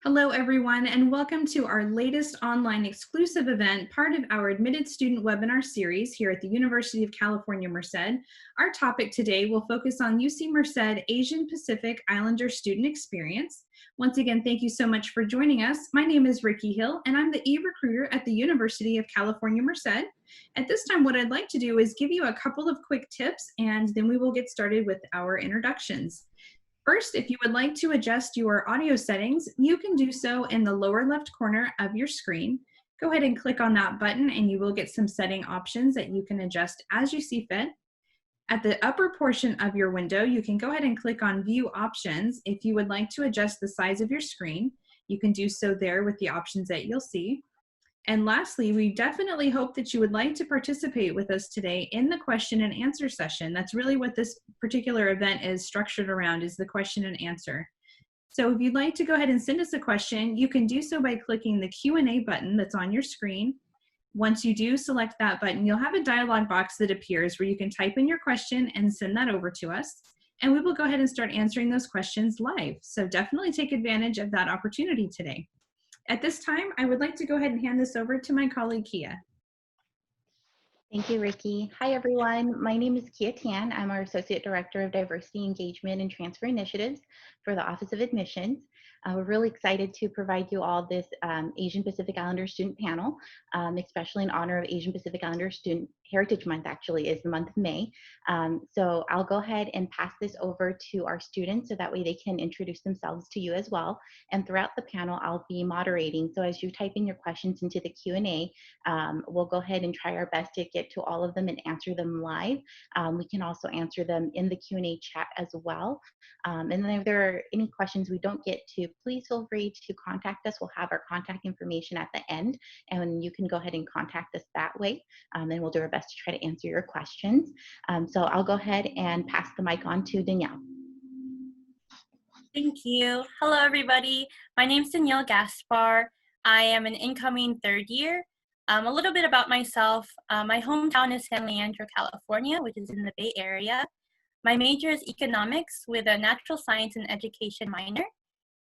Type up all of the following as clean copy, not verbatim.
Hello, everyone, and welcome to our latest online exclusive event, part of our Admitted Student webinar series here at the University of California, Merced. Our topic today will focus on UC Merced Asian Pacific Islander Student Experience. Once again, thank you so much for joining us. My name is Ricky Hill, and I'm the e-recruiter at the University of California, Merced. At this time, what I'd like to do is give you a couple of quick tips, and then we will get started with our introductions. First, if you would like to adjust your audio settings, you can do so in the lower left corner of your screen. Go ahead and click on that button and you will get some setting options that you can adjust as you see fit. At the upper portion of your window, you can go ahead and click on View Options. If you would like to adjust the size of your screen, you can do so there with the options that you'll see. And lastly, we definitely hope that you would like to participate with us today in the question and answer session. That's really what this particular event is structured around, is the question and answer. So if you'd like to go ahead and send us a question, you can do so by clicking the Q&A button that's on your screen. Once you do select that button, you'll have a dialog box that appears where you can type in your question and send that over to us. And we will go ahead and start answering those questions live. So definitely take advantage of that opportunity today. At this time, I would like to go ahead and hand this over to my colleague, Kia. Thank you, Ricky. Hi, everyone. My name is Kia Tan. I'm our Associate Director of Diversity Engagement and Transfer Initiatives for the Office of Admissions. We're really excited to provide you all this Asian Pacific Islander student panel, especially in honor of Asian Pacific Islander Student Heritage Month, actually, is the month of May. So I'll go ahead and pass this over to our students so that way they can introduce themselves to you as well. And throughout the panel, I'll be moderating. So as you type in your questions into the Q&A, we'll go ahead and try our best to get to all of them and answer them live. We can also answer them in the Q&A chat as well. And then if there are any questions we don't get to, please feel free to contact us. We'll have our contact information at the end, and you can go ahead and contact us that way. And we'll do our best to try to answer your questions. So I'll go ahead and pass the mic on to Danielle. Thank you. Hello, everybody. My name is Danielle Gaspar. I am an incoming third year. A little bit about myself. My hometown is San Leandro, California, which is in the Bay Area. My major is economics with a natural science and education minor.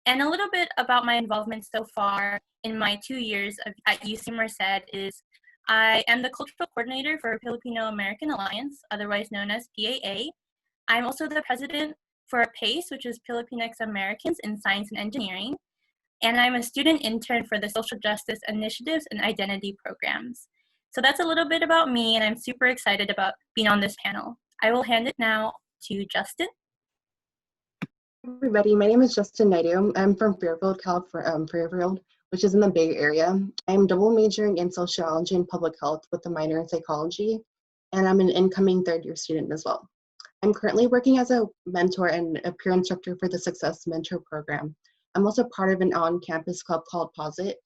And a little bit about my involvement so far in my 2 years at UC Merced is I am the cultural coordinator for Filipino American Alliance, otherwise known as PAA. I'm also the president for PACE, which is Filipinx Americans in Science and Engineering. And I'm a student intern for the Social Justice Initiatives and Identity Programs. So that's a little bit about me, and I'm super excited about being on this panel. I will hand it now to Justin. Everybody, my name is Justin Adium. I'm from Fairfield, California, which is in the Bay Area. I'm double majoring in sociology and public health with a minor in psychology, and I'm an incoming third-year student as well. I'm currently working as a mentor and a peer instructor for the Success Mentor program. I'm also part of an on-campus club called Posit,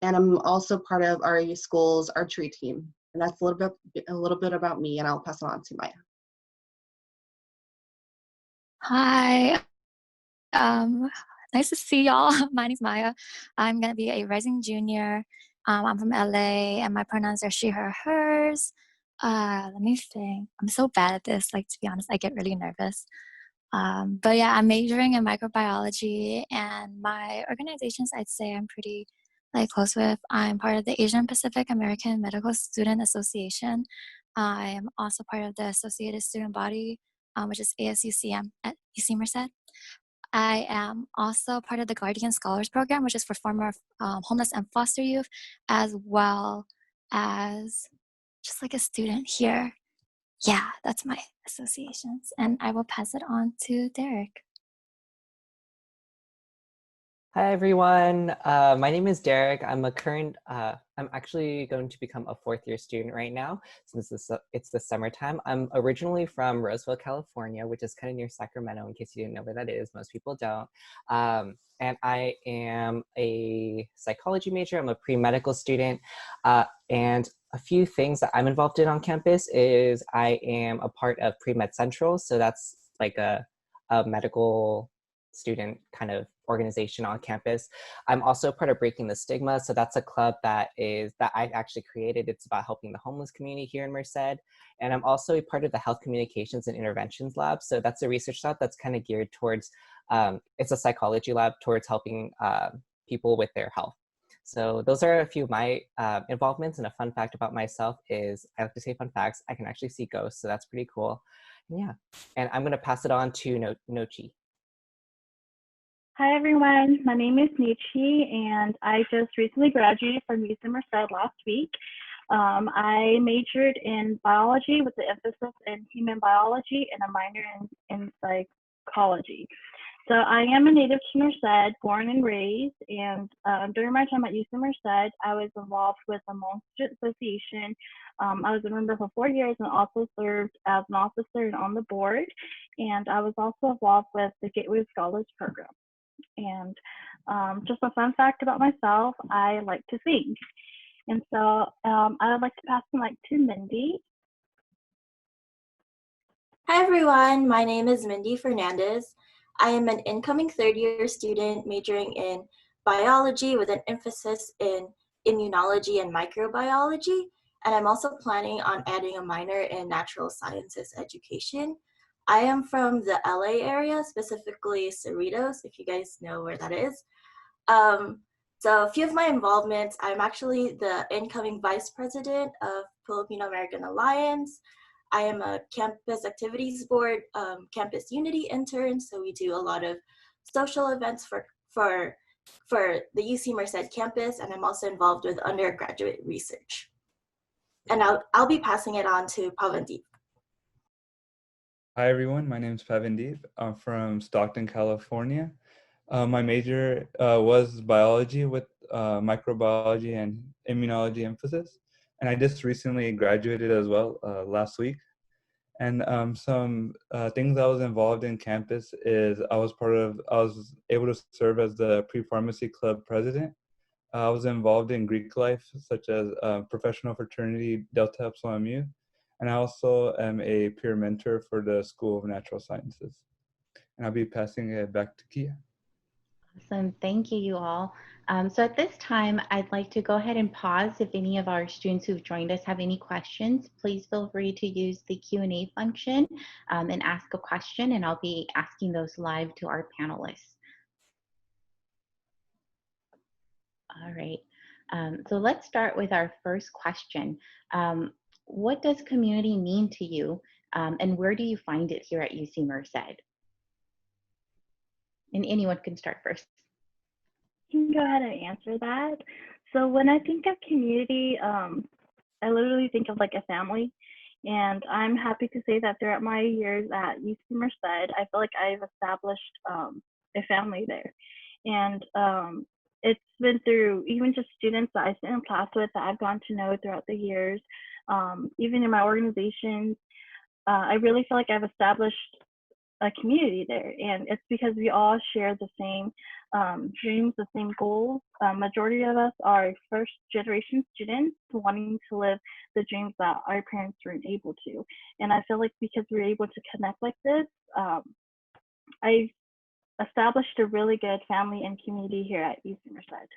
and I'm also part of RAU School's archery team. And that's a little bit about me, and I'll pass it on to Maya. Hi. Nice to see y'all. My name's Maya. I'm gonna be a rising junior. I'm from LA, and my pronouns are she, her, hers. Let me think. I'm so bad at this. Like, to be honest, I get really nervous. But yeah, I'm majoring in microbiology, and my organizations, I'd say I'm pretty close with. I'm part of the Asian Pacific American Medical Student Association. I am also part of the Associated Student Body, which is ASUCM at UC Merced. I am also part of the Guardian Scholars Program, which is for former homeless and foster youth, as well as just like a student here. Yeah, that's my associations. And I will pass it on to Derek. Hi, everyone. My name is Derek. I'm actually going to become a fourth-year student right now, since it's the summertime. I'm originally from Roseville, California, which is kind of near Sacramento, in case you didn't know where that is. Most people don't. And I am a psychology major. I'm a pre-medical student. And a few things that I'm involved in on campus is I am a part of Pre-Med Central. So that's like a medical student kind of organization on campus. I'm also part of Breaking the Stigma. So that's a club that I actually created. It's about helping the homeless community here in Merced. And I'm also a part of the Health Communications and Interventions Lab. So that's a research lab that's kind of geared towards, it's a psychology lab towards helping people with their health. So those are a few of my involvements, and a fun fact about myself is I like to say fun facts. I can actually see ghosts, so that's pretty cool. And yeah, and I'm gonna pass it on to Nochi. Hi everyone, my name is Nietzsche and I just recently graduated from UC Merced last week. I majored in biology with the emphasis in human biology and a minor in psychology. So I am a native to Merced, born and raised, and during my time at UC Merced, I was involved with the Hmong Student Association. I was a member for 4 years and also served as an officer and on the board. And I was also involved with the Gateway Scholars Program. And just a fun fact about myself, I like to sing. And so I would like to pass the mic to Mindy. Hi everyone, my name is Mindy Fernandez. I am an incoming third-year student majoring in biology with an emphasis in immunology and microbiology, and I'm also planning on adding a minor in natural sciences education. I am from the LA area, specifically Cerritos, if you guys know where that is. So a few of my involvements, I'm actually the incoming vice president of Filipino American Alliance. I am a campus activities board, campus unity intern, so we do a lot of social events for the UC Merced campus, and I'm also involved with undergraduate research. And I'll be passing it on to Pavandeep. Hi everyone, my name is Pavandeep. I'm from Stockton, California. My major was biology with microbiology and immunology emphasis. And I just recently graduated as well last week. And some things I was involved in campus is I was able to serve as the pre-pharmacy club president. I was involved in Greek life, such as professional fraternity Delta Epsilon Mu. And I also am a peer mentor for the School of Natural Sciences. And I'll be passing it back to Kia. Awesome, thank you, you all. So at this time, I'd like to go ahead and pause. If any of our students who've joined us have any questions, please feel free to use the Q&A function and ask a question, and I'll be asking those live to our panelists. All right, so let's start with our first question. What does community mean to you, and where do you find it here at UC Merced? And anyone can start first. I can go ahead and answer that. So when I think of community, I literally think of like a family. And I'm happy to say that throughout my years at UC Merced, I feel like I've established a family there. And it's been through even just students that I sit in class with that I've gotten to know throughout the years. Even in my organizations, I really feel like I've established a community there, and it's because we all share the same dreams, the same goals. Majority of us are first generation students wanting to live the dreams that our parents weren't able to. And I feel like because we're able to connect like this, I've established a really good family and community here at UC Merced.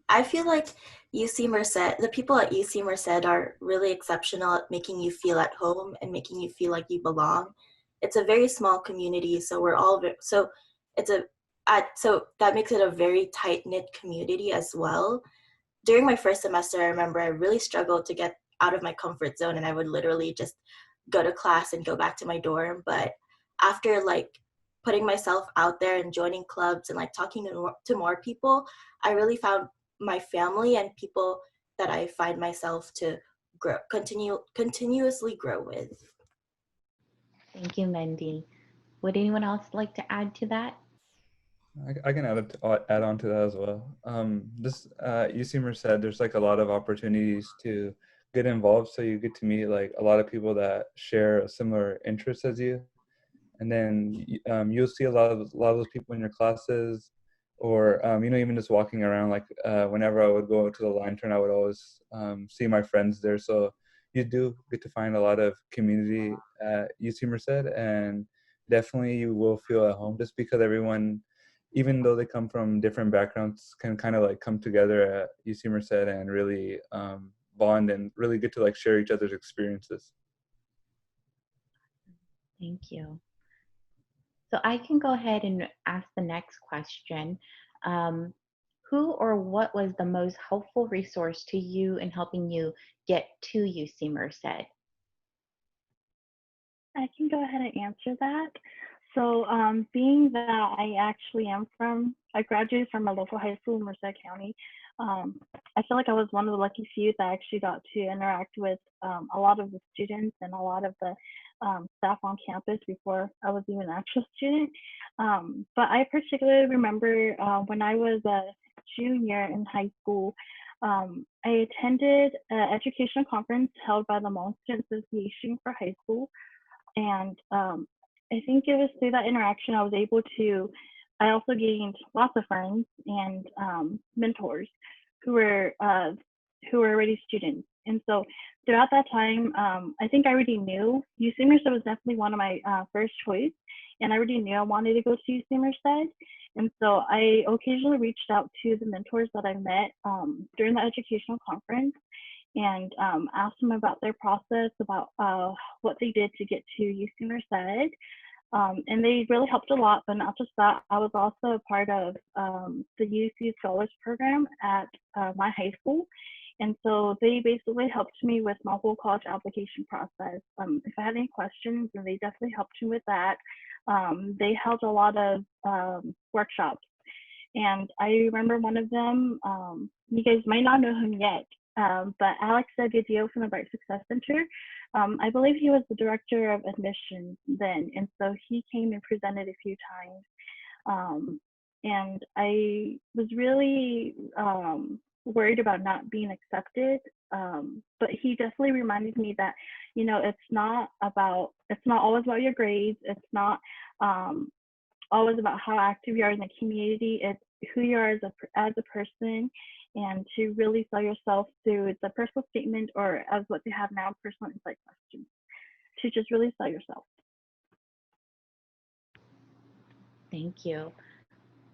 I feel like UC Merced, the people at UC Merced are really exceptional at making you feel at home and making you feel like you belong. It's a very small community, so we're all so that makes it a very tight-knit community as well. During my first semester, I remember I really struggled to get out of my comfort zone, and I would literally just go to class and go back to my dorm. But after like putting myself out there and joining clubs and like talking to more people, I really found my family and people that I find myself to continuously grow with. Thank you, Mindy. Would anyone else like to add to that? I can add on to that as well. UC Merced, there's like a lot of opportunities to get involved, so you get to meet like a lot of people that share a similar interests as you, and then you'll see a lot of those people in your classes, or even just walking around. Like whenever I would go to the line turn, I would always see my friends there. So you do get to find a lot of community at UC Merced, and definitely you will feel at home just because everyone, even though they come from different backgrounds, can kind of like come together at UC Merced and really bond and really get to like share each other's experiences. Thank you. So I can go ahead and ask the next question. Who or what was the most helpful resource to you in helping you get to UC Merced? I can go ahead and answer that. So being that I graduated from a local high school in Merced County, I feel like I was one of the lucky few that actually got to interact with a lot of the students and a lot of the staff on campus before I was even an actual student. But I particularly remember when I was a junior in high school, I attended an educational conference held by the Mall Student Association for high school. And I think it was through that interaction I also gained lots of friends and mentors who were already students. And so throughout that time, I think I already knew UC Merced was definitely one of my first choice, and I already knew I wanted to go to UC Merced. And so I occasionally reached out to the mentors that I met during the educational conference and asked them about their process, about what they did to get to UC Merced. And they really helped a lot, but not just that, I was also a part of the UC Scholars Program at my high school. And so they basically helped me with my whole college application process. If I had any questions, and they definitely helped me with that. They held a lot of workshops. And I remember one of them, you guys might not know him yet, but Alex Agadio from the Bright Success Center, I believe he was the director of admissions then, and so he came and presented a few times. And I was really worried about not being accepted, but he definitely reminded me that, you know, it's not always about your grades. It's not always about how active you are in the community. It's who you are as a person, and to really sell yourself through the personal statement, or as what they have now, personal insight questions, to just really sell yourself. Thank you.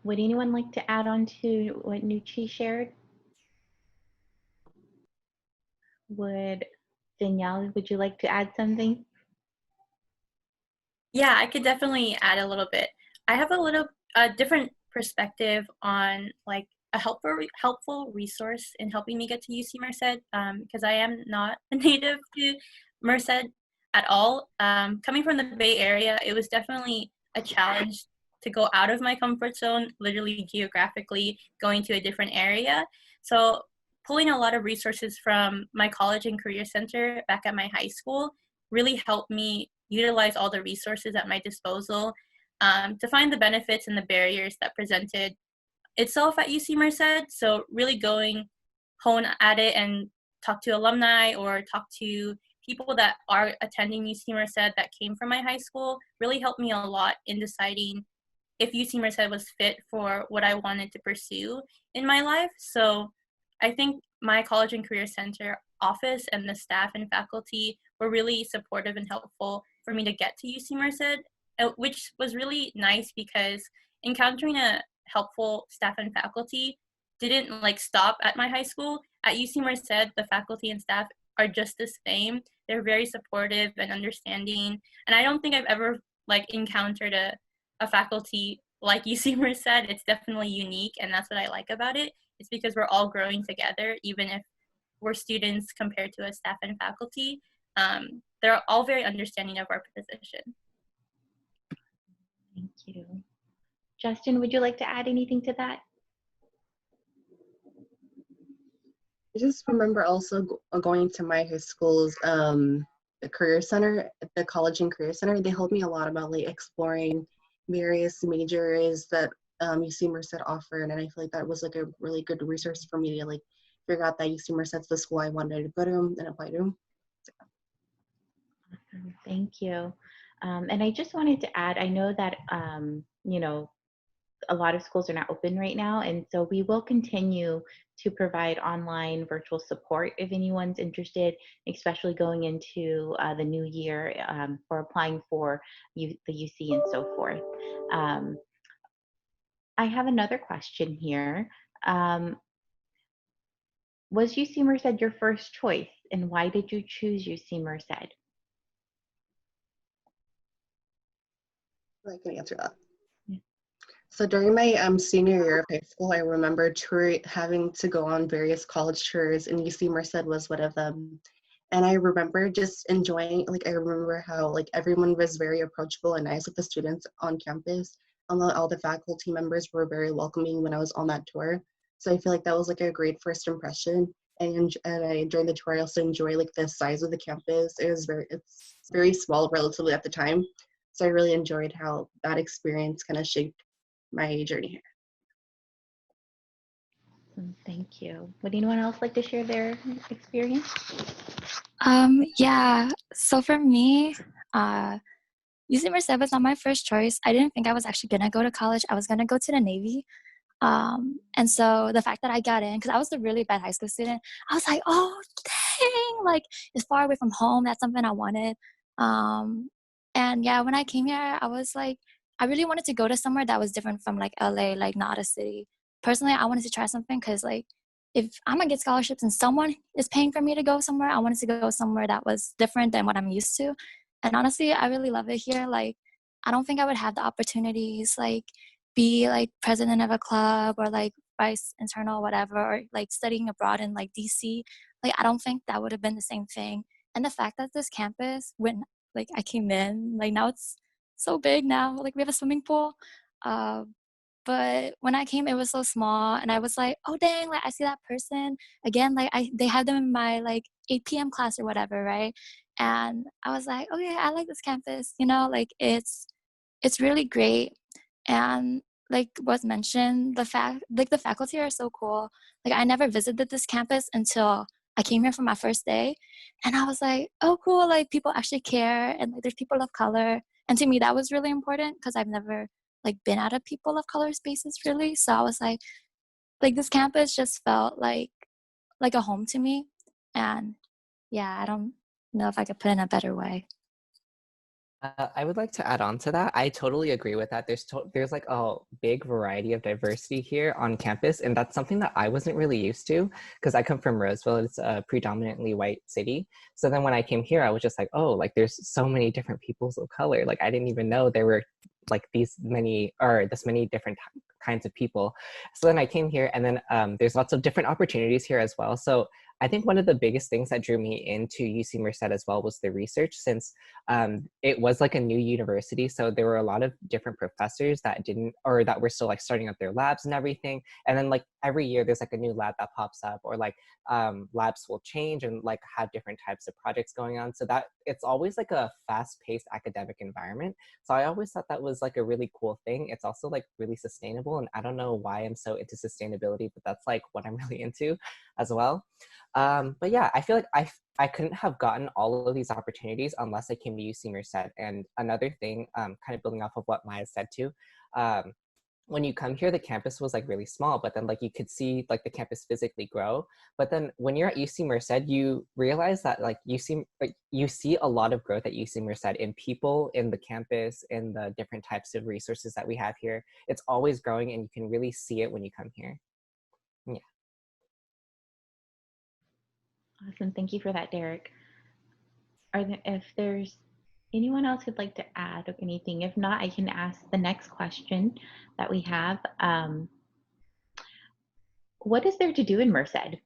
Would anyone like to add on to what Nuchi shared? Danielle, would you like to add something? Yeah, I could definitely add a little bit. I have a different perspective on like a helpful resource in helping me get to UC Merced, because I am not a native to Merced at all. Coming from the Bay Area, it was definitely a challenge to go out of my comfort zone, literally geographically going to a different area. So pulling a lot of resources from my college and career center back at my high school really helped me utilize all the resources at my disposal to find the benefits and the barriers that presented itself at UC Merced. So really hone at it and talk to alumni or talk to people that are attending UC Merced that came from my high school really helped me a lot in deciding if UC Merced was fit for what I wanted to pursue in my life. So I think my college and career center office and the staff and faculty were really supportive and helpful for me to get to UC Merced, which was really nice because encountering a helpful staff and faculty didn't like stop at my high school. At UC Merced, the faculty and staff are just the same. They're very supportive and understanding. And I don't think I've ever like encountered a faculty like UC Merced. It's definitely unique, and that's what I like about it. It's because we're all growing together, even if we're students compared to a staff and faculty. They're all very understanding of our position. Thank you. Justin, would you like to add anything to that? I just remember also going to my high school's the career center, the college and career center. They helped me a lot about like exploring various majors that UC Merced offered, and I feel like that was like a really good resource for me to like figure out that UC Merced's the school I wanted to go to and apply to. So. Awesome. Thank you. And I just wanted to add, I know that you know, a lot of schools are not open right now, and so we will continue to provide online virtual support if anyone's interested, especially going into the new year for applying for the UC and so forth. I have another question here. Was UC Merced your first choice, and why did you choose UC Merced? I can answer that. Yeah. So during my senior year of high school, I remember having to go on various college tours, and UC Merced was one of them. And I remember just enjoying, like I remember how like everyone was very approachable and nice with the students on campus. All the faculty members were very welcoming when I was on that tour. So I feel like that was like a great first impression. And during the tour, I also enjoy like the size of the campus. It's very small relatively at the time. So I really enjoyed how that experience kind of shaped my journey here. Thank you. Would anyone else like to share their experience? Yeah, so for me, UC Merced was not my first choice. I didn't think I was actually gonna go to college. I was gonna go to the Navy. And so the fact that I got in, because I was a really bad high school student, I was like, oh, dang, like it's far away from home. That's something I wanted. And yeah, when I came here, I was like, I really wanted to go to somewhere that was different from like LA, like not a city. Personally, I wanted to try something because like if I'm gonna get scholarships and someone is paying for me to go somewhere, I wanted to go somewhere that was different than what I'm used to. And honestly, I really love it here. Like, I don't think I would have the opportunities, like be like president of a club or like vice internal, whatever, or like studying abroad in like DC. Like, I don't think that would have been the same thing. And the fact that this campus, when like I came in, like now it's so big now. Like we have a swimming pool. Uh, but when I came, it was so small, and I was like, "Oh dang! Like I see that person again. Like they had them in my like 8 p.m. class or whatever, right?" And I was like, "Okay, I like this campus. You know, like it's really great." And like was mentioned, the faculty are so cool. Like I never visited this campus until I came here for my first day, and I was like, "Oh, cool! Like people actually care, and like there's people of color." And to me, that was really important because I've never like been out of people of color spaces really. So I was like this campus just felt like a home to me. And yeah, I don't know if I could put it in a better way. I would like to add on to that. I totally agree with that. There's like a big variety of diversity here on campus, and that's something that I wasn't really used to because I come from Roseville. It's a predominantly white city. So then when I came here, I was just like, oh, like there's so many different peoples of color. Like I didn't even know there were like this many different kinds of people. So then I came here, and then there's lots of different opportunities here as well. So I think one of the biggest things that drew me into UC Merced as well was the research, since it was like a new university. So there were a lot of different professors that that were still like starting up their labs and everything. And then like every year there's like a new lab that pops up, or like labs will change and like have different types of projects going on. So that it's always like a fast-paced academic environment. So I always thought that was like a really cool thing. It's also like really sustainable. And I don't know why I'm so into sustainability, but that's like what I'm really into as well. But yeah, I feel like I couldn't have gotten all of these opportunities unless I came to UC Merced. And another thing, kind of building off of what Maya said too, when you come here, the campus was like really small, but then like you could see like the campus physically grow. But then when you're at UC Merced, you realize that like you see a lot of growth at UC Merced in people, in the campus, in the different types of resources that we have here. It's always growing, and you can really see it when you come here. Yeah. Awesome. Thank you for that, Derek. If there's anyone else who'd like to add anything, if not, I can ask the next question that we have. What is there to do in Merced? I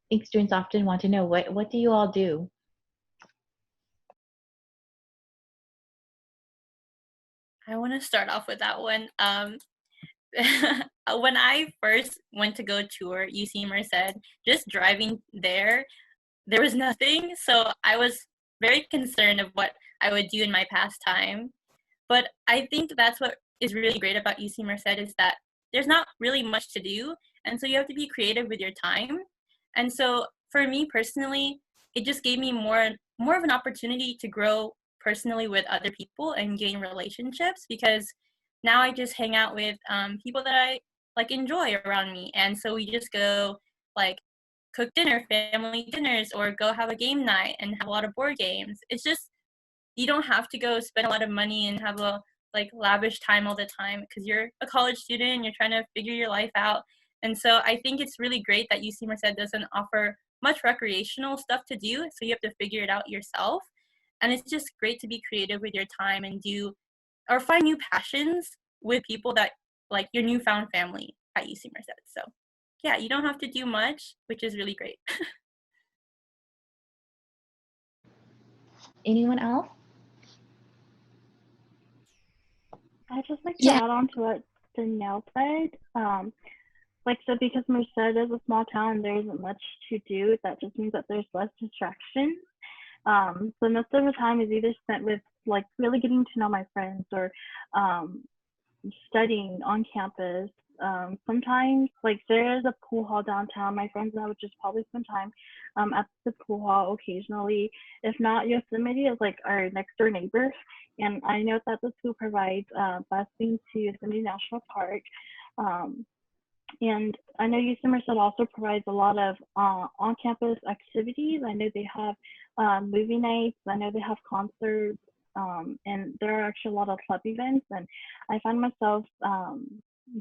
think students often want to know, what do you all do? I want to start off with that one. When I first went to go tour UC Merced, just driving there was nothing. So I was very concerned of what I would do in my pastime. But I think that's what is really great about UC Merced is that there's not really much to do. And so you have to be creative with your time. And so for me personally, it just gave me more of an opportunity to grow personally with other people and gain relationships, because now I just hang out with people that I like enjoy around me. And so we just go like cook dinner, family dinners, or go have a game night and have a lot of board games. It's just, you don't have to go spend a lot of money and have a like lavish time all the time, because you're a college student and you're trying to figure your life out. And so I think it's really great that UC Merced doesn't offer much recreational stuff to do, so you have to figure it out yourself. And it's just great to be creative with your time and do or find new passions with people that like your newfound family at UC Merced. So yeah, you don't have to do much, which is really great. Anyone else? I just like to Yeah. add on to what Danielle said. Like, so because Merced is a small town, there isn't much to do. That just means that there's less distractions. So most of the time is either spent with like really getting to know my friends or studying on campus. Sometimes like there is a pool hall downtown. My friends and I would just probably spend time at the pool hall occasionally. If not, Yosemite is like our next door neighbor. And I know that the school provides busing to Yosemite National Park. And I know UC Merced also provides a lot of on-campus activities. I know they have movie nights. I know they have concerts. And there are actually a lot of club events. And I find myself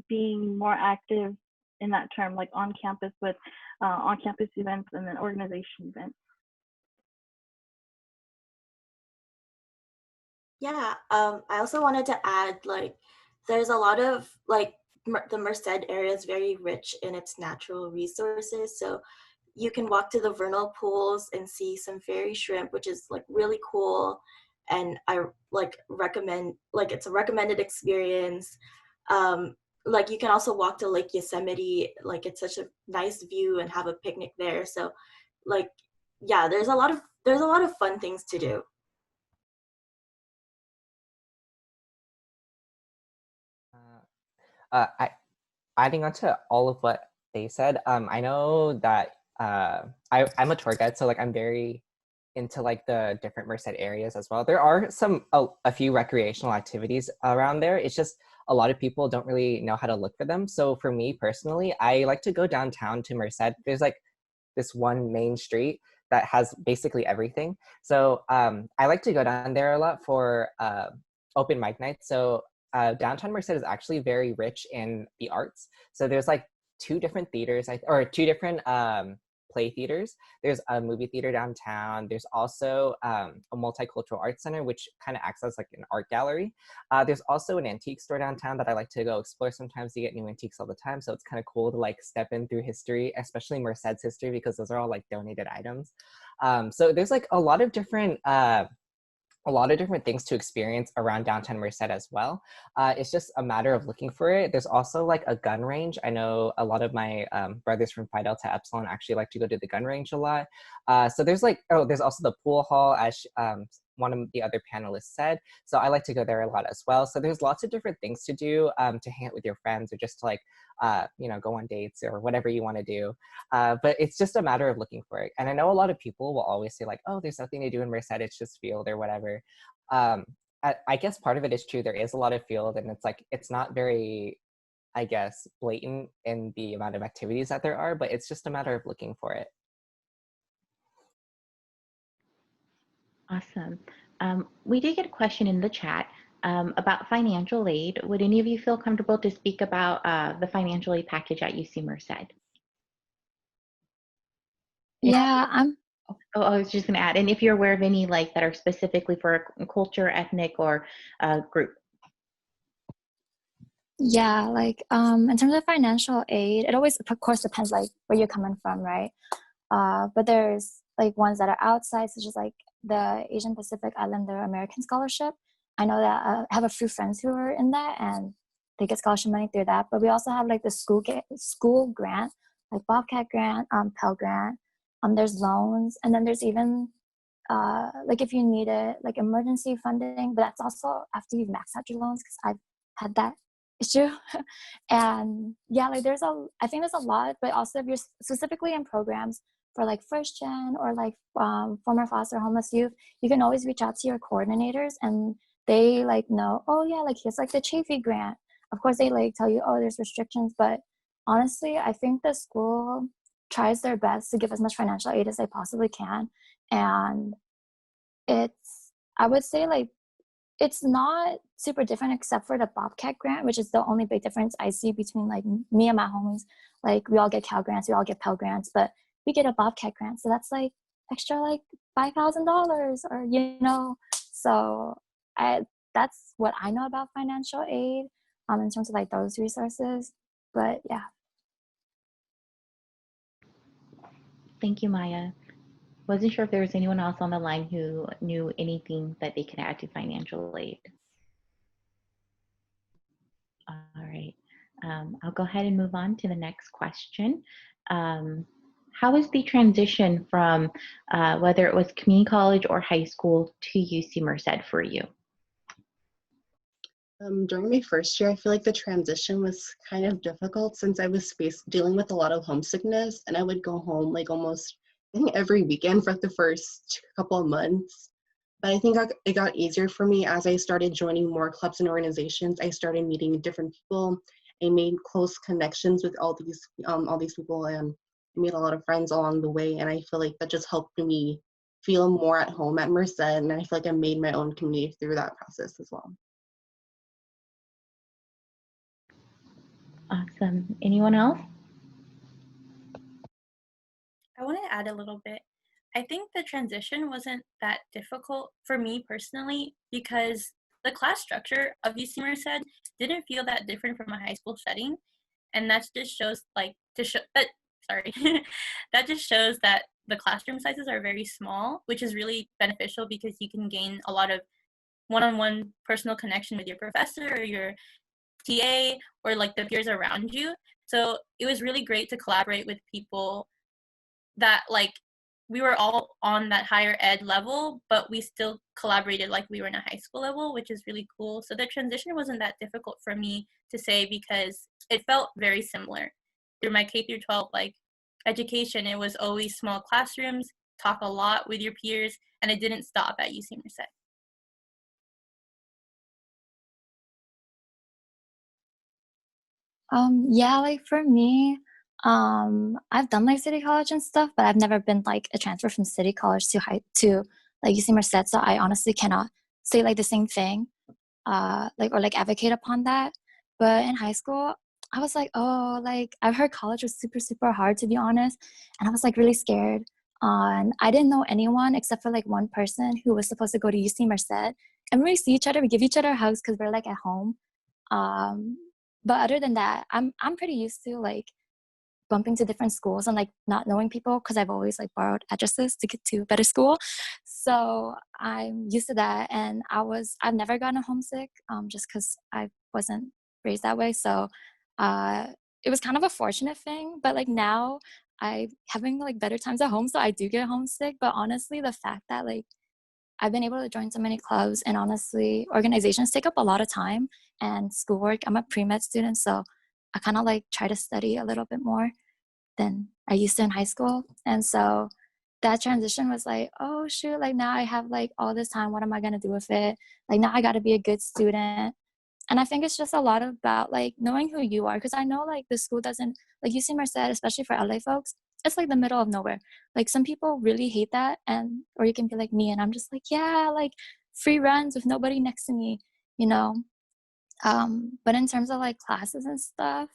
being more active in that term, like on campus with on-campus events and then organization events. Yeah, I also wanted to add, like, there's a lot of, like, the Merced area is very rich in its natural resources. So you can walk to the vernal pools and see some fairy shrimp, which is like really cool. And I like recommend, like, it's a recommended experience. Like you can also walk to Lake Yosemite, like it's such a nice view, and have a picnic there. So like, yeah, there's a lot of fun things to do. Adding on to all of what they said, I know that I'm a tour guide, so like I'm very into like the different Merced areas as well. There are a few recreational activities around there. It's just a lot of people don't really know how to look for them. So for me personally, I like to go downtown to Merced. There's like this one main street that has basically everything. So I like to go down there a lot for open mic nights. So downtown Merced is actually very rich in the arts. So there's like two different theaters, or two different play theaters. There's a movie theater downtown. There's also a multicultural arts center, which kind of acts as like an art gallery. There's also an antique store downtown that I like to go explore sometimes. You get new antiques all the time. So it's kind of cool to like step in through history, especially Merced's history, because those are all like donated items. So there's like a lot of different things to experience around downtown Merced as well. It's just a matter of looking for it. There's also like a gun range. I know a lot of my brothers from Phi Delta Epsilon actually like to go to the gun range a lot. So there's like, there's also the pool hall, as one of the other panelists said. So I like to go there a lot as well. So there's lots of different things to do, to hang out with your friends, or just to like, go on dates or whatever you want to do. But it's just a matter of looking for it. And I know a lot of people will always say like, oh, there's nothing to do in Merced, it's just field or whatever. I guess part of it is true. There is a lot of field, and it's like, it's not very, I guess, blatant in the amount of activities that there are, but it's just a matter of looking for it. Awesome. We did get a question in the chat about financial aid. Would any of you feel comfortable to speak about the financial aid package at UC Merced? Yeah, I was just going to add, and if you're aware of any like that are specifically for a culture, ethnic, or group. Yeah, like in terms of financial aid, it always of course depends like where you're coming from, right? But there's like ones that are outside, such as like the Asian Pacific Islander American Scholarship. I know that I have a few friends who are in that, and they get scholarship money through that. But we also have like the school grant, like Bobcat grant, Pell grant. There's loans, and then there's even like if you need it, like emergency funding. But that's also after you've maxed out your loans, because I've had that issue. And yeah, like I think there's a lot, but also if you're specifically in programs for like first gen or like former foster homeless youth, you can always reach out to your coordinators, and they like know, oh yeah, like here's like the Chafee grant. Of course they like tell you, oh, there's restrictions, but honestly I think the school tries their best to give as much financial aid as they possibly can. And I would say like it's not super different except for the Bobcat grant, which is the only big difference I see between like me and my homies. Like we all get Cal grants, we all get Pell grants, but we get a Bobcat grant. So that's like extra like $5,000 or, so that's what I know about financial aid. in terms of like those resources. But yeah. Thank you, Maya. Wasn't sure if there was anyone else on the line who knew anything that they could add to financial aid. All right, I'll go ahead and move on to the next question. How was the transition from whether it was community college or high school to UC Merced for you? During my first year, I feel like the transition was kind of difficult since I was dealing with a lot of homesickness, and I would go home like almost, I think, every weekend for the first couple of months. But I think it got easier for me as I started joining more clubs and organizations. I started meeting different people. I made close connections with all these people, and I made a lot of friends along the way. And I feel like that just helped me feel more at home at Merced, and I feel like I made my own community through that process as well. Awesome. Anyone else? I want to add a little bit. I think the transition wasn't that difficult for me personally because the class structure of UC Merced didn't feel that different from a high school setting, and that just shows that that just shows that the classroom sizes are very small, which is really beneficial because you can gain a lot of one-on-one personal connection with your professor or your TA or like the peers around you. So it was really great to collaborate with people that like we were all on that higher ed level, but we still collaborated like we were in a high school level, which is really cool. So the transition wasn't that difficult for me to say because it felt very similar. Through my K through 12 like education, it was always small classrooms, talk a lot with your peers, and it didn't stop at UC Merced. Yeah, like for me, I've done like city college and stuff, but I've never been like a transfer from city college to like UC Merced. So I honestly cannot say like the same thing, or like advocate upon that. But in high school, I was like, oh, like I've heard college was super, super hard to be honest. And I was like really scared. And I didn't know anyone except for like one person who was supposed to go to UC Merced. And when we see each other, we give each other hugs because we're like at home. But other than that, I'm pretty used to like bumping to different schools and like not knowing people because I've always like borrowed addresses to get to a better school. So I'm used to that, and I've never gotten homesick just because I wasn't raised that way. So it was kind of a fortunate thing, but like now I having like better times at home, so I do get homesick. But honestly, the fact that like I've been able to join so many clubs, and honestly, organizations take up a lot of time and schoolwork. I'm a pre-med student, so I kind of like try to study a little bit more than I used to in high school. And so that transition was like, oh shoot, like now I have like all this time. What am I going to do with it? Like now I got to be a good student. And I think it's just a lot about like knowing who you are. Because I know like the school doesn't, like UC Merced, especially for LA folks, it's like the middle of nowhere. Like some people really hate that, or you can be like me and I'm just like, yeah, like free runs with nobody next to me, you know. But in terms of like classes and stuff,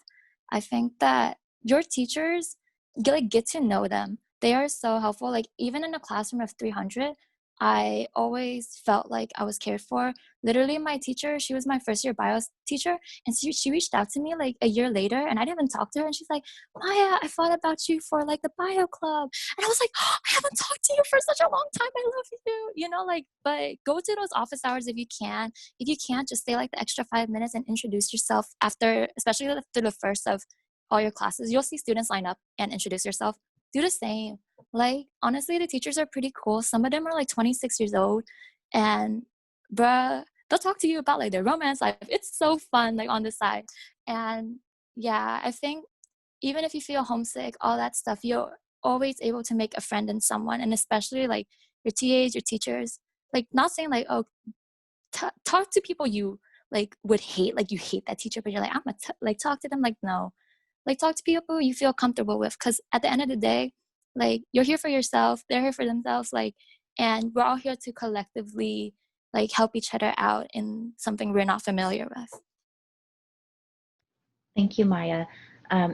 I think that your teachers, get to know them. They are so helpful. Like even in a classroom of 300, I always felt like I was cared for. Literally my teacher, she was my first year bio teacher, and she reached out to me like a year later, and I didn't even talk to her, and she's like, Maya, I thought about you for like the bio club. And I was like, oh, I haven't talked to you for such a long time. I love you. You know, like, but go to those office hours if you can. If you can't, just stay like the extra 5 minutes and introduce yourself after, especially after the first of all your classes. You'll see students line up and introduce yourself. Do the same. Like, honestly, the teachers are pretty cool. Some of them are like 26 years old, and bruh, they'll talk to you about like their romance life. It's so fun, like on the side. And yeah, I think even if you feel homesick, all that stuff, you're always able to make a friend in someone, and especially like your TAs, your teachers. Like, not saying like, oh, talk to people you like would hate, like you hate that teacher, but you're like, like talk to them. Like, no, like talk to people you feel comfortable with, because at the end of the day, like you're here for yourself, they're here for themselves, like, and we're all here to collectively like help each other out in something we're not familiar with. Thank you, Maya.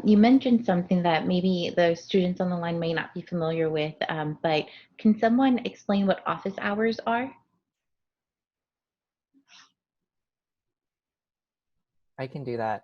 You mentioned something that maybe the students on the line may not be familiar with, but can someone explain what office hours are? I can do that.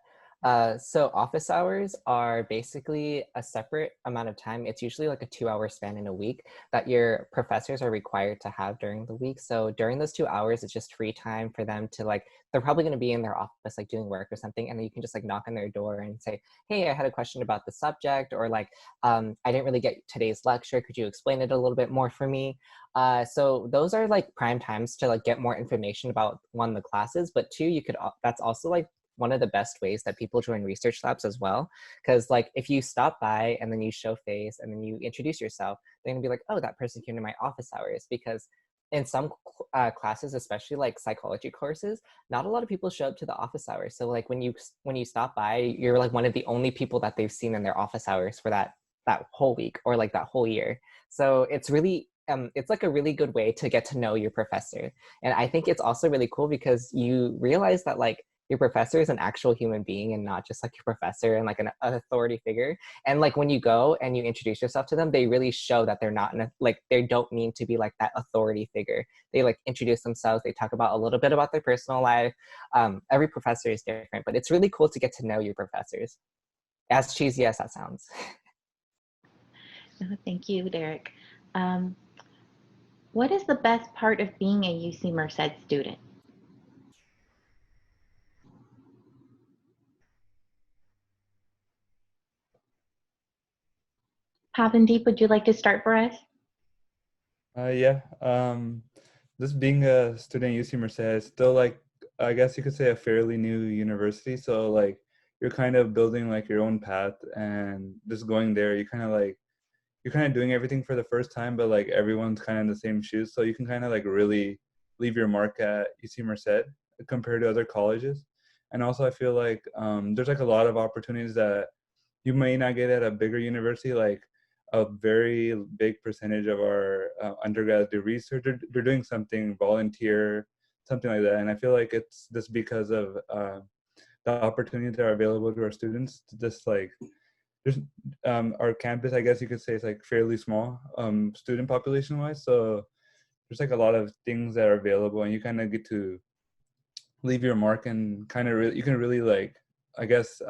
So office hours are basically a separate amount of time. It's usually like a 2-hour span in a week that your professors are required to have during the week. So during those 2 hours, it's just free time for them to like, they're probably going to be in their office, like doing work or something. And then you can just like knock on their door and say, hey, I had a question about the subject, or like, I didn't really get today's lecture. Could you explain it a little bit more for me? So those are like prime times to like get more information about one, the classes, but two, you could, that's also like one of the best ways that people join research labs as well. Because like if you stop by and then you show face and then you introduce yourself, they're gonna be like, oh, that person came to my office hours. Because in some classes, especially like psychology courses, not a lot of people show up to the office hours. So like when you stop by, you're like one of the only people that they've seen in their office hours for that whole week or like that whole year. So it's really it's like a really good way to get to know your professor. And I think it's also really cool because you realize that like your professor is an actual human being and not just like your professor and like an authority figure. And like when you go and you introduce yourself to them, they really show that they're not like they don't mean to be like that authority figure. They like introduce themselves. They talk about a little bit about their personal life. Every professor is different, but it's really cool to get to know your professors. As cheesy as that sounds. Thank you, Derek. What is the best part of being a UC Merced student? Pavandeep, would you like to start for us? Yeah. Just being a student at UC Merced is still like, I guess you could say, a fairly new university. So like you're kind of building like your own path, and just going there, you're kind of doing everything for the first time, but like everyone's kind of in the same shoes. So you can kind of like really leave your mark at UC Merced compared to other colleges. And also I feel like there's like a lot of opportunities that you may not get at a bigger university. Like a very big percentage of our undergrads do research. They're doing something, volunteer, something like that. And I feel like it's just because of the opportunities that are available to our students to just like, there's our campus, I guess you could say, is like fairly small student population wise. So there's like a lot of things that are available, and you kind of get to leave your mark and kind of you can really like, I guess,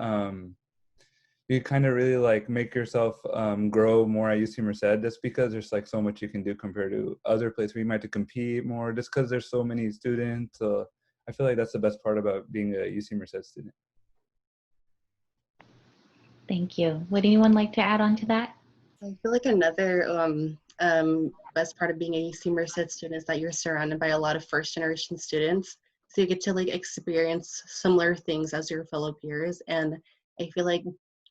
you kind of really like make yourself grow more at UC Merced, just because there's like so much you can do compared to other places where you might have to compete more, just because there's so many students. So I feel like that's the best part about being a UC Merced student. Thank you. Would anyone like to add on to that? I feel like another best part of being a UC Merced student is that you're surrounded by a lot of first generation students. So you get to like experience similar things as your fellow peers. And I feel like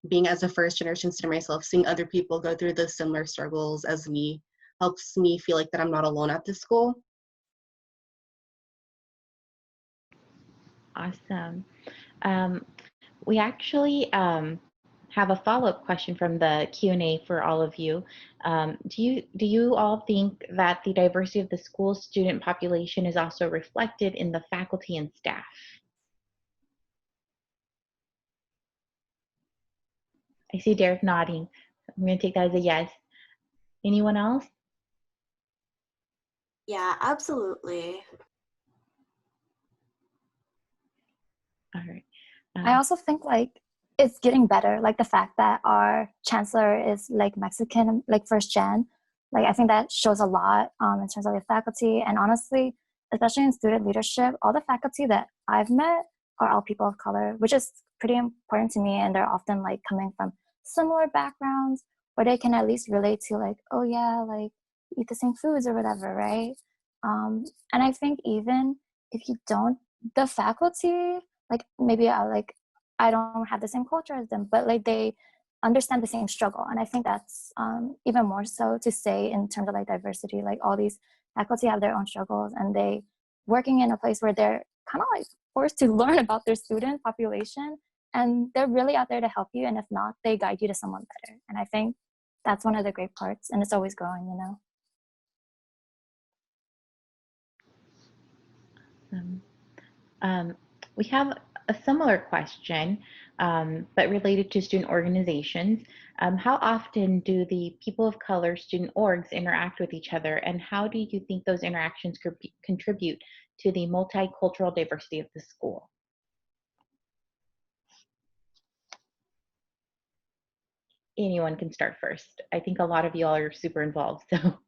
being as a first generation student myself, seeing other people go through the similar struggles as me helps me feel like that I'm not alone at this school. Awesome. We actually have a follow-up question from the Q&A for all of you. Do you all think that the diversity of the school's student population is also reflected in the faculty and staff? I see Derek nodding. I'm going to take that as a yes. Anyone else? Yeah, absolutely. All right. I also think like it's getting better. Like the fact that our chancellor is like Mexican, like first gen, like I think that shows a lot in terms of the faculty. And honestly, especially in student leadership, all the faculty that I've met are all people of color, which is pretty important to me. And they're often like coming from similar backgrounds where they can at least relate to like, oh yeah, like eat the same foods or whatever, right? And I think even if you don't, the faculty, like maybe I don't have the same culture as them, but like they understand the same struggle. And I think that's even more so to say in terms of like diversity, like all these faculty have their own struggles and they working in a place where they're kind of like forced to learn about their student population, and they're really out there to help you. And if not, they guide you to someone better. And I think that's one of the great parts, and it's always growing, you know? We have a similar question, but related to student organizations. How often do the people of color student orgs interact with each other, and how do you think those interactions contribute to the multicultural diversity of the school? anyone can start first. I think a lot of y'all are super involved, so.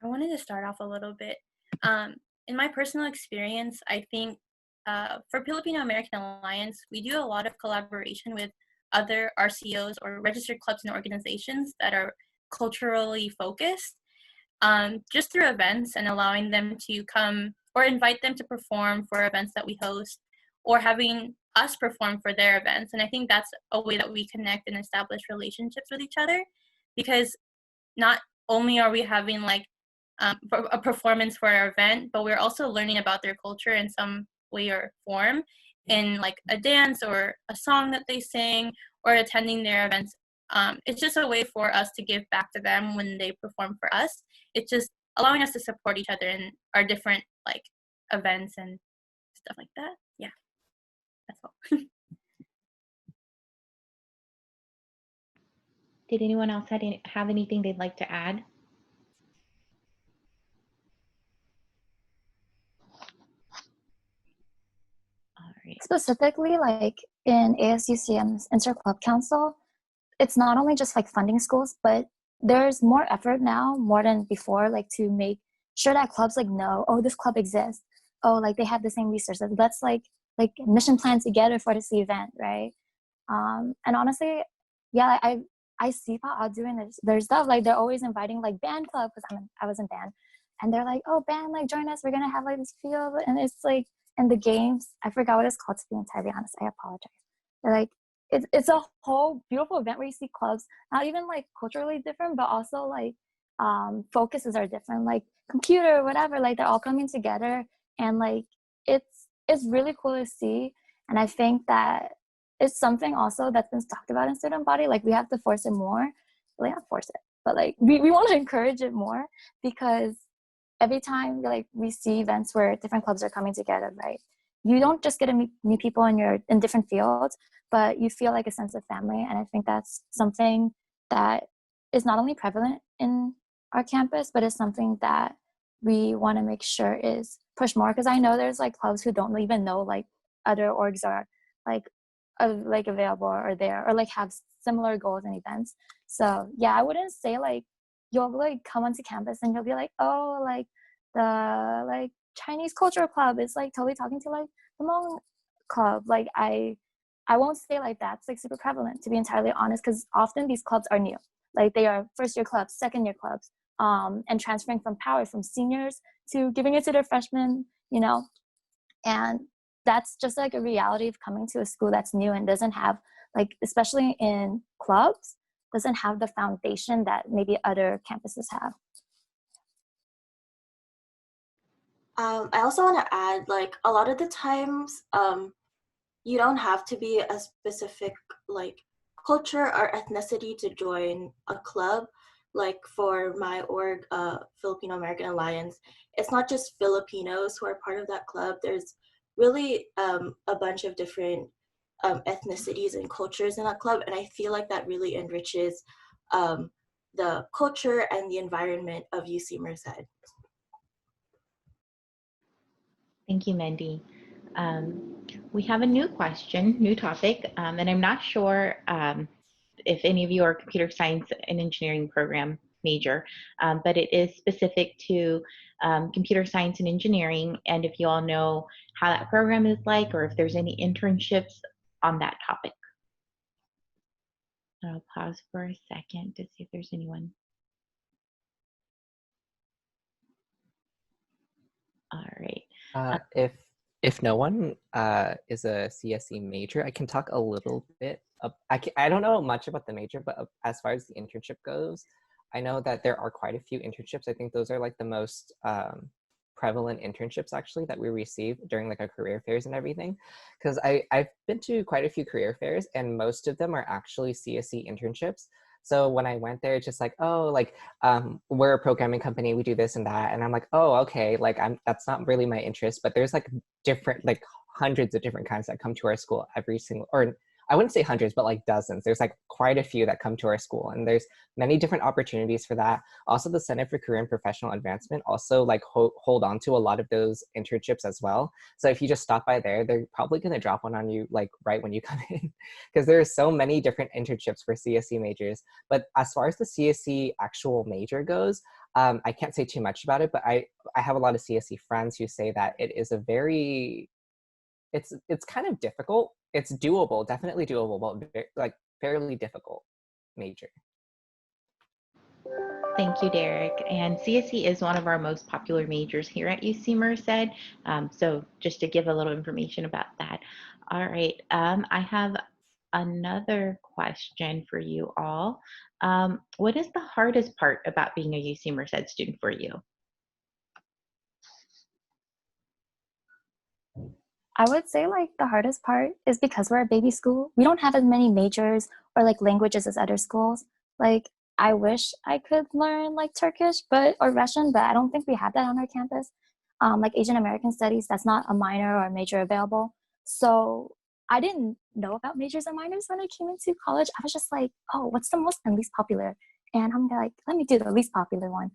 I wanted to start off a little bit. In my personal experience, I think for Filipino American Alliance, we do a lot of collaboration with other RCOs or registered clubs and organizations that are culturally focused, just through events and allowing them to come or invite them to perform for events that we host, or having us perform for their events. And I think that's a way that we connect and establish relationships with each other, because not only are we having like a performance for our event, but we're also learning about their culture in some way or form, in like a dance or a song that they sing, or attending their events. It's just a way for us to give back to them when they perform for us. It's just allowing us to support each other in our different like events and stuff like that. Yeah, that's all. Did anyone else have anything they'd like to add? All right. Specifically, like in ASUCM's Interclub Council, it's not only just like funding schools, but there's more effort now, more than before, like to make sure that clubs like know, oh, this club exists. Oh, like they have the same resources. Let's like mission plan together for this event, right? And honestly, yeah, I see people doing their stuff. Like they're always inviting like band club, because I was in band, and they're like, oh, band, like join us. We're gonna have like this field, and it's like, and the games. I forgot what it's called, to be entirely honest. I apologize. They're like, it's a whole beautiful event where you see clubs not even like culturally different, but also like focuses are different, like computer, whatever. Like they're all coming together, and like it's really cool to see. And I think that it's something also that's been talked about in student body. Like we have to force it more. Well, not force it, but like we want to encourage it more, because every time like we see events where different clubs are coming together, right? You don't just get to meet people in different fields, but you feel like a sense of family. And I think that's something that is not only prevalent in our campus, but is something that we want to make sure is pushed more. Because I know there's like clubs who don't even know like other orgs are like available or there, or like have similar goals and events. So yeah, I wouldn't say like you'll like come onto campus and you'll be like, oh, like the like Chinese culture club is like totally talking to like the Hmong club. Like I won't say like that's like super prevalent, to be entirely honest, because often these clubs are new. Like they are first year clubs, second year clubs, and transferring from power from seniors to giving it to their freshmen, you know. And that's just like a reality of coming to a school that's new and doesn't have like, especially in clubs, doesn't have the foundation that maybe other campuses have. I also want to add, like, a lot of the times, you don't have to be a specific, like, culture or ethnicity to join a club. Like, for my org, Filipino American Alliance, it's not just Filipinos who are part of that club. There's really a bunch of different ethnicities and cultures in that club. And I feel like that really enriches the culture and the environment of UC Merced. Thank you, Mindy. We have a new question, new topic, and I'm not sure if any of you are computer science and engineering program major, but it is specific to computer science and engineering, and if you all know how that program is like, or if there's any internships on that topic. I'll pause for a second to see if there's anyone. All right. If no one is a CSE major, I can talk a little bit. I don't know much about the major, but as far as the internship goes, I know that there are quite a few internships. I think those are like the most prevalent internships actually that we receive during like our career fairs and everything. Because I've been to quite a few career fairs and most of them are actually CSE internships. So when I went there, it's just like, oh, like we're a programming company, we do this and that. And I'm like, oh, okay, like that's not really my interest, but there's like different, like hundreds of different kinds that come to our school every single, or I wouldn't say hundreds, but like dozens. There's like quite a few that come to our school, and there's many different opportunities for that. Also, the Center for Career and Professional Advancement also like hold on to a lot of those internships as well. So if you just stop by there, they're probably going to drop one on you like right when you come in, because there are so many different internships for CSE majors. But as far as the CSE actual major goes, I can't say too much about it, but I have a lot of CSE friends who say that it is a very, it's kind of difficult. It's doable, definitely doable, but like fairly difficult major. Thank you, Derek. And CSE is one of our most popular majors here at UC Merced. So just to give a little information about that. All right, I have another question for you all. What is the hardest part about being a UC Merced student for you? I would say like the hardest part is because we're a baby school, we don't have as many majors or like languages as other schools. Like I wish I could learn like Turkish or Russian, but I don't think we have that on our campus. Like Asian American studies, that's not a minor or a major available. So I didn't know about majors and minors when I came into college. I was just like, oh, what's the most and least popular? And I'm like, let me do the least popular one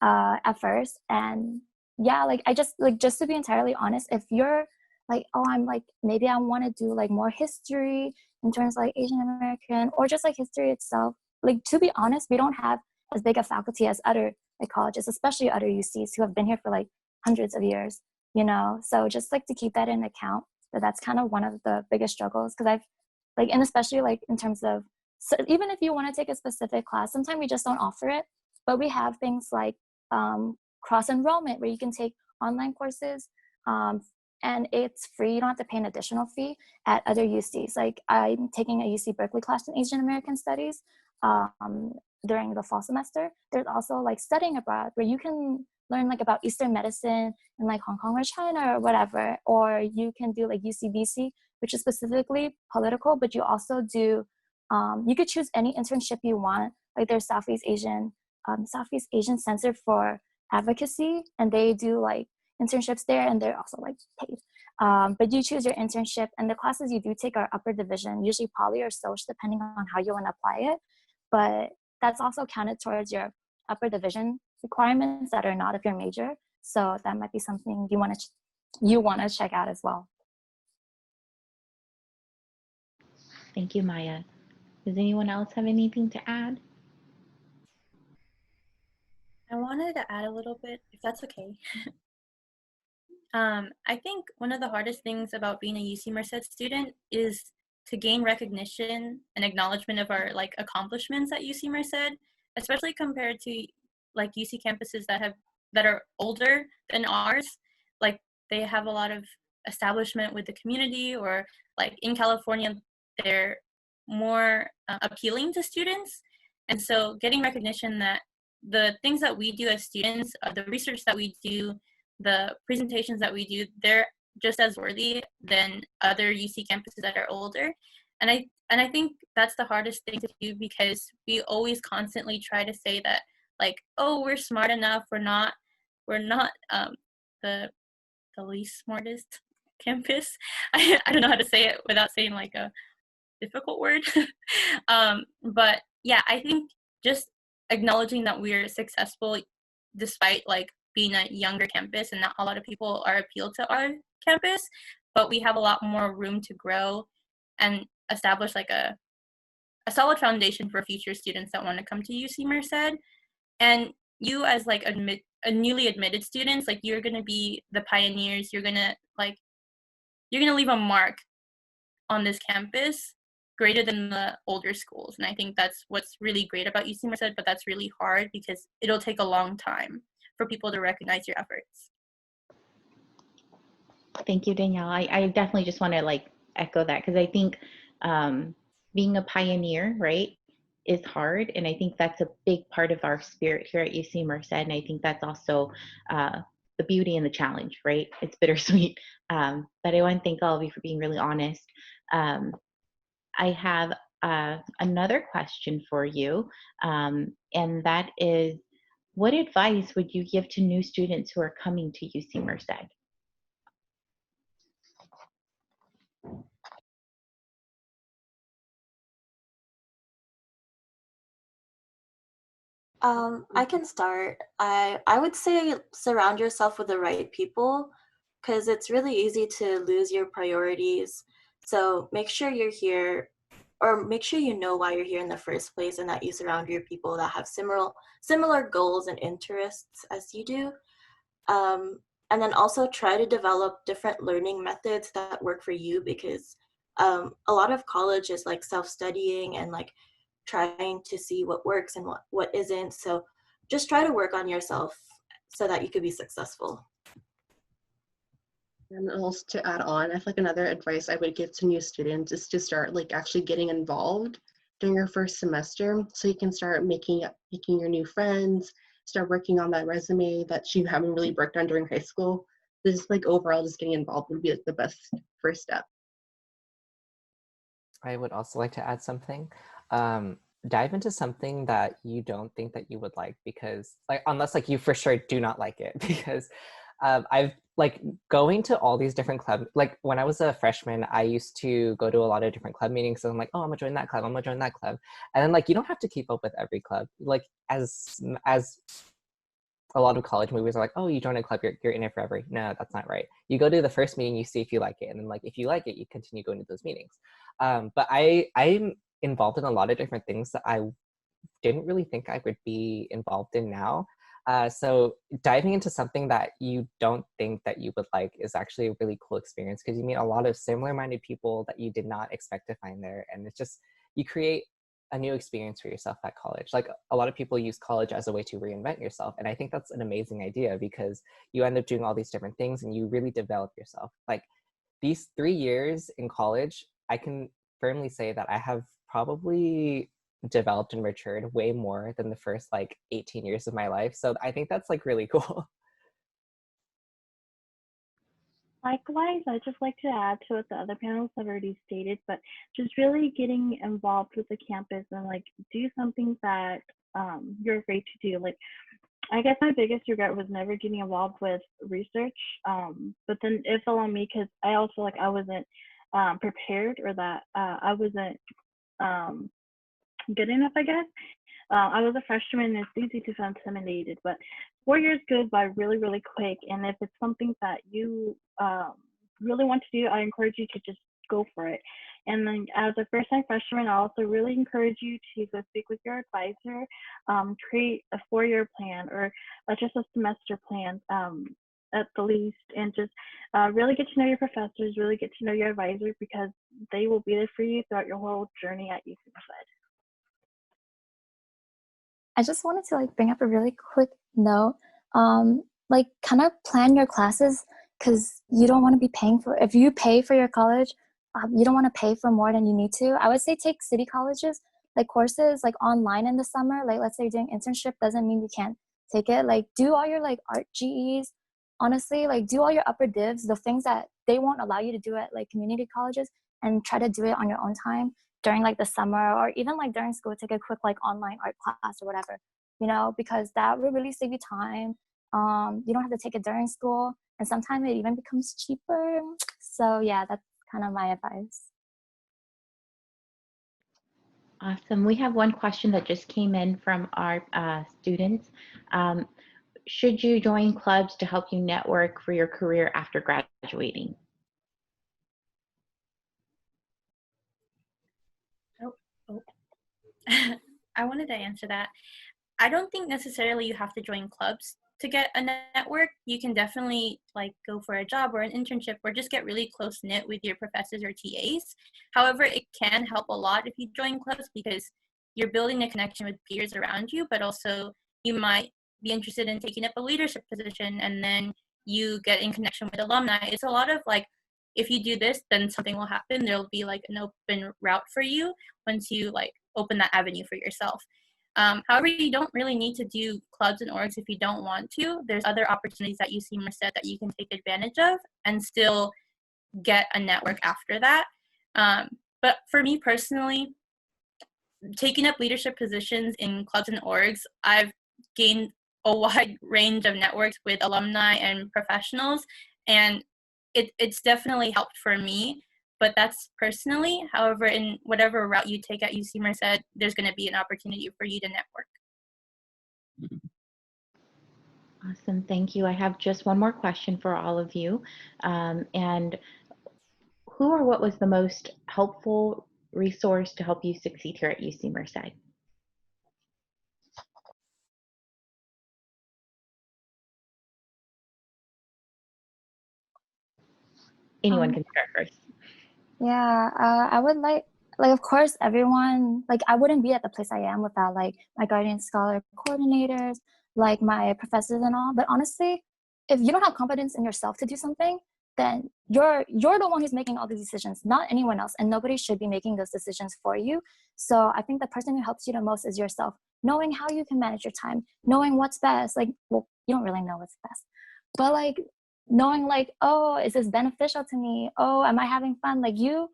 at first. And yeah, like I just to be entirely honest, if you're like, oh, I'm like, maybe I want to do like more history in terms of like Asian American or just like history itself. Like, to be honest, we don't have as big a faculty as other like colleges, especially other UCs who have been here for like hundreds of years, you know? So just like to keep that in account, that's kind of one of the biggest struggles. Cause I've like, and especially like in terms of, so even if you want to take a specific class, sometimes we just don't offer it, but we have things like cross enrollment where you can take online courses, and it's free. You don't have to pay an additional fee at other UCs. Like I'm taking a UC Berkeley class in Asian American Studies during the fall semester. There's also like studying abroad where you can learn like about Eastern medicine in like Hong Kong or China or whatever. Or you can do like UCBC, which is specifically political, but you also do, you could choose any internship you want. Like there's Southeast Asian Center for Advocacy, and they do like internships there, and they're also like paid. But you choose your internship, and the classes you do take are upper division, usually poly or social, depending on how you want to apply it. But that's also counted towards your upper division requirements that are not of your major. So that might be something you want to check out as well. Thank you, Maya. Does anyone else have anything to add? I wanted to add a little bit, if that's okay. I think one of the hardest things about being a UC Merced student is to gain recognition and acknowledgement of our like accomplishments at UC Merced, especially compared to like UC campuses that are older than ours. Like they have a lot of establishment with the community, or like in California, they're more appealing to students. And so getting recognition that the things that we do as students, the research that we do, the presentations that we do, they're just as worthy than other UC campuses that are older. And I think that's the hardest thing to do, because we always constantly try to say that like, oh, we're smart enough, we're not the least smartest campus. I don't know how to say it without saying like a difficult word. But yeah, I think just acknowledging that we're successful despite like being a younger campus, and not a lot of people are appealed to our campus, but we have a lot more room to grow and establish like a solid foundation for future students that want to come to UC Merced. And you as like a newly admitted students, like you're going to be the pioneers. You're going to leave a mark on this campus greater than the older schools. And I think that's what's really great about UC Merced, but that's really hard because it'll take a long time for people to recognize your efforts. Thank you, Danielle. I definitely just want to like echo that, because I think being a pioneer, right, is hard. And I think that's a big part of our spirit here at UC Merced. And I think that's also the beauty and the challenge, right? It's bittersweet. But I want to thank all of you for being really honest. I have another question for you, and that is, what advice would you give to new students who are coming to UC Merced? I can start. I would say surround yourself with the right people because it's really easy to lose your priorities. So make sure you're here or make sure you know why you're here in the first place and that you surround your people that have similar goals and interests as you do. Um, and then also try to develop different learning methods that work for you because a lot of college is like self-studying and like trying to see what works and what isn't. So just try to work on yourself so that you could be successful. And also to add on, I feel like another advice I would give to new students is to start like actually getting involved during your first semester so you can start making your new friends, start working on that resume that you haven't really worked on during high school. Just like overall just getting involved would be like the best first step. I would also like to add something. Dive into something that you don't think that you would like, because like unless like you for sure do not like it, because I've like going to all these different clubs. Like when I was a freshman, I used to go to a lot of different club meetings. So I'm like, oh, I'm gonna join that club. I'm gonna join that club. And then like you don't have to keep up with every club. Like as a lot of college movies are like, oh, you join a club, you're in it forever. No, that's not right. You go to the first meeting, you see if you like it, and then like if you like it, you continue going to those meetings. But I'm involved in a lot of different things that I didn't really think I would be involved in now. So diving into something that you don't think that you would like is actually a really cool experience because you meet a lot of similar-minded people that you did not expect to find there, and it's just you create a new experience for yourself at college. Like a lot of people use college as a way to reinvent yourself, and I think that's an amazing idea because you end up doing all these different things and you really develop yourself. Like these 3 years in college, I can firmly say that I have probably developed and matured way more than the first like 18 years of my life. So I think that's like really cool. Likewise, I'd just like to add to what the other panels have already stated, but just really getting involved with the campus and like do something that you're afraid to do. Like, I guess my biggest regret was never getting involved with research, but then it fell on me because I also like I wasn't prepared or that I wasn't good enough, I guess. I was a freshman and it's easy to feel intimidated, but 4 years goes by really, really quick. And if it's something that you really want to do, I encourage you to just go for it. And then as a first-time freshman, I also really encourage you to go speak with your advisor, create a 4-year plan or just a semester plan at the least, and just really get to know your professors, really get to know your advisor because they will be there for you throughout your whole journey at UC Merced. I just wanted to like bring up a really quick note. Like kind of plan your classes because you don't want to be paying for, if you pay for your college, you don't want to pay for more than you need to. I would say take city colleges, like courses like online in the summer. Like let's say you're doing internship doesn't mean you can't take it. Like do all your like art GEs. Honestly, like do all your upper divs, the things that they won't allow you to do at like community colleges, and try to do it on your own time during like the summer or even like during school. Take a quick like online art class or whatever, you know, because that will really save you time. You don't have to take it during school, and sometimes it even becomes cheaper. So yeah, that's kind of my advice. Awesome. We have one question that just came in from our students. Should you join clubs to help you network for your career after graduating? I wanted to answer that. I don't think necessarily you have to join clubs to get a network. You can definitely like go for a job or an internship or just get really close knit with your professors or TAs. However, it can help a lot if you join clubs because you're building a connection with peers around you, but also you might be interested in taking up a leadership position and then you get in connection with alumni. It's a lot of like, if you do this, then something will happen. There'll be like an open route for you once you like open that avenue for yourself. However, you don't really need to do clubs and orgs if you don't want to. There's other opportunities at UC Merced that you can take advantage of and still get a network after that. But for me personally, taking up leadership positions in clubs and orgs, I've gained a wide range of networks with alumni and professionals, and it's definitely helped for me. But that's personally. However, in whatever route you take at UC Merced, there's going to be an opportunity for you to network. Awesome, thank you. I have just one more question for all of you. And who or what was the most helpful resource to help you succeed here at UC Merced? Anyone can start first. Yeah, I would like, of course, everyone, like, I wouldn't be at the place I am without, like, my guardian scholar coordinators, like, my professors and all. But honestly, if you don't have confidence in yourself to do something, then you're the one who's making all the decisions, not anyone else. And nobody should be making those decisions for you. So I think the person who helps you the most is yourself, knowing how you can manage your time, knowing what's best. Like, well, you don't really know what's best, but like, knowing like, oh, is this beneficial to me? Oh, am I having fun? Like, you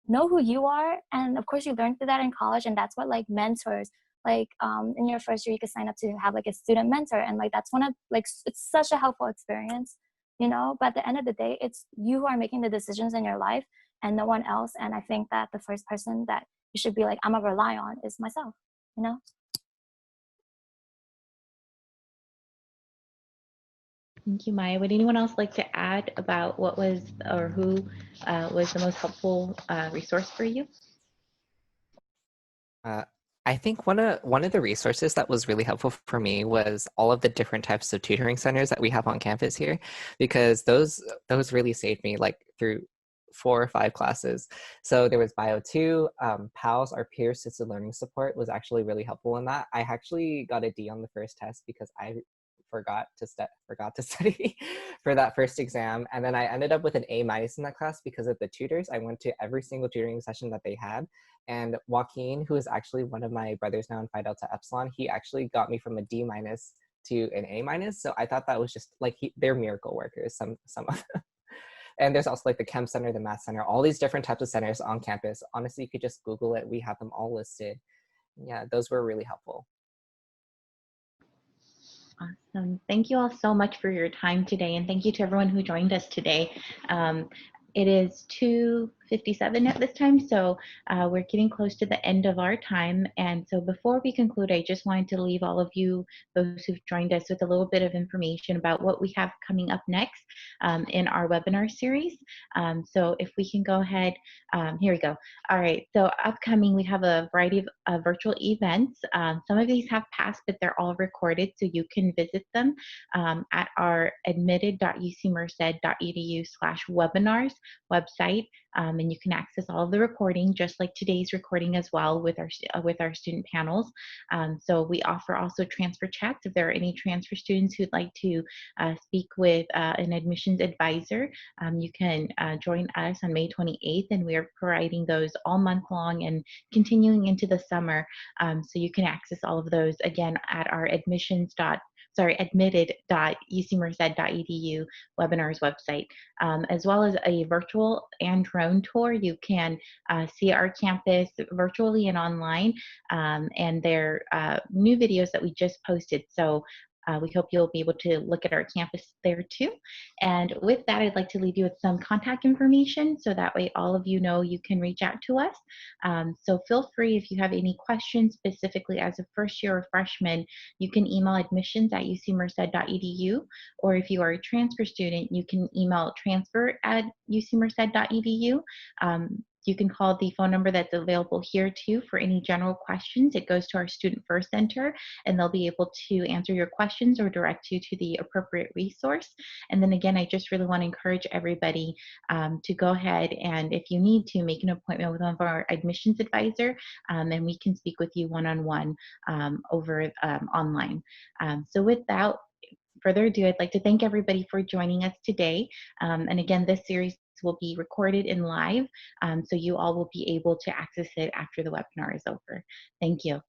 know who you are. And of course you learn through that in college. And that's what like mentors, like in your first year, you could sign up to have like a student mentor. And like, that's one of like, it's such a helpful experience, you know, but at the end of the day, it's you who are making the decisions in your life and no one else. And I think that the first person that you should be like, I'm gonna rely on is myself, you know? Thank you, Maya. Would anyone else like to add about what was or who was the most helpful resource for you? I think one of the resources that was really helpful for me was all of the different types of tutoring centers that we have on campus here, because those really saved me like through 4 or 5 classes. So there was Bio 2, PALS, our peer assisted learning support, was actually really helpful in that. I actually got a D on the first test because I forgot to study for that first exam, and then I ended up with an A- in that class because of the tutors. I went to every single tutoring session that they had, and Joaquin, who is actually one of my brothers now in Phi Delta Epsilon, he actually got me from a D- to an A-. So I thought that was just like they're miracle workers, some of them. And there's also like the Chem Center, the Math Center, all these different types of centers on campus. Honestly, you could just Google it. We have them all listed. Yeah, those were really helpful. Awesome. Thank you all so much for your time today, and thank you to everyone who joined us today. It is 2:57 at this time, so we're getting close to the end of our time. And so before we conclude, I just wanted to leave all of you, those who've joined us, with a little bit of information about what we have coming up next in our webinar series. So if we can go ahead, here we go. All right, so upcoming, we have a variety of virtual events. Some of these have passed, but they're all recorded, so you can visit them at our admitted.ucmerced.edu/webinars website, and you can access all of the recording, just like today's recording as well, with our student panels. So we offer also transfer chats. If there are any transfer students who'd like to speak with an admissions advisor, you can join us on May 28th, and we are providing those all month long and continuing into the summer. So you can access all of those again at our admitted.ucmerced.edu webinars website, as well as a virtual and drone tour. You can see our campus virtually and online, and there are new videos that we just posted. So we hope you'll be able to look at our campus there too. And with that, I'd like to leave you with some contact information, so that way all of you know you can reach out to us. So feel free, if you have any questions specifically as a first year or freshman, you can email admissions@ucmerced.edu, or if you are a transfer student, you can email transfer@ucmerced.edu. You can call the phone number that's available here too for any general questions. It goes to our Student First Center, and they'll be able to answer your questions or direct you to the appropriate resource. And then again, I just really want to encourage everybody to go ahead and, if you need to, make an appointment with one of our admissions advisor, and we can speak with you one-on-one over online. So without further ado, I'd like to thank everybody for joining us today. And again, this series will be recorded and live, so you all will be able to access it after the webinar is over. Thank you.